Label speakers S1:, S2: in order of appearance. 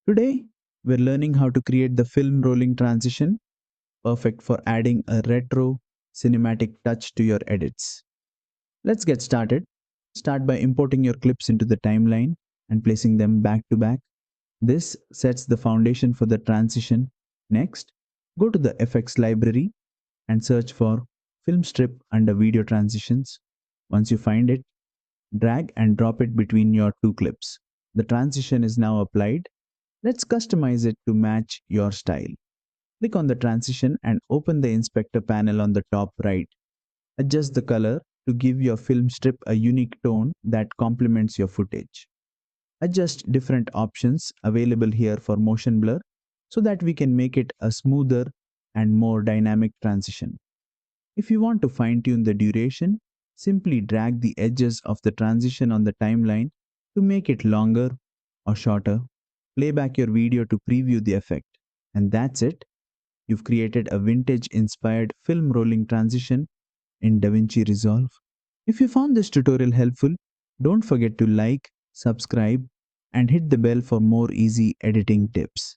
S1: Today, we're learning how to create the film rolling transition, perfect for adding a retro cinematic touch to your edits. Let's get started. Start by importing your clips into the timeline and placing them back to back. This sets the foundation for the transition. Next, go to the effects library and search for film strip under video transitions. Once you find it, drag and drop it between your two clips. The transition is now applied. Let's customize it to match your style. Click on the transition and open the inspector panel on the top right. Adjust the color to give your film strip a unique tone that complements your footage. Adjust different options available here for motion blur so that we can make it a smoother and more dynamic transition. If you want to fine tune the duration, simply drag the edges of the transition on the timeline to make it longer or shorter. Play back your video to preview the effect. And that's it. You've created a vintage inspired film rolling transition in DaVinci Resolve. If you found this tutorial helpful, don't forget to like, subscribe, and hit the bell for more easy editing tips.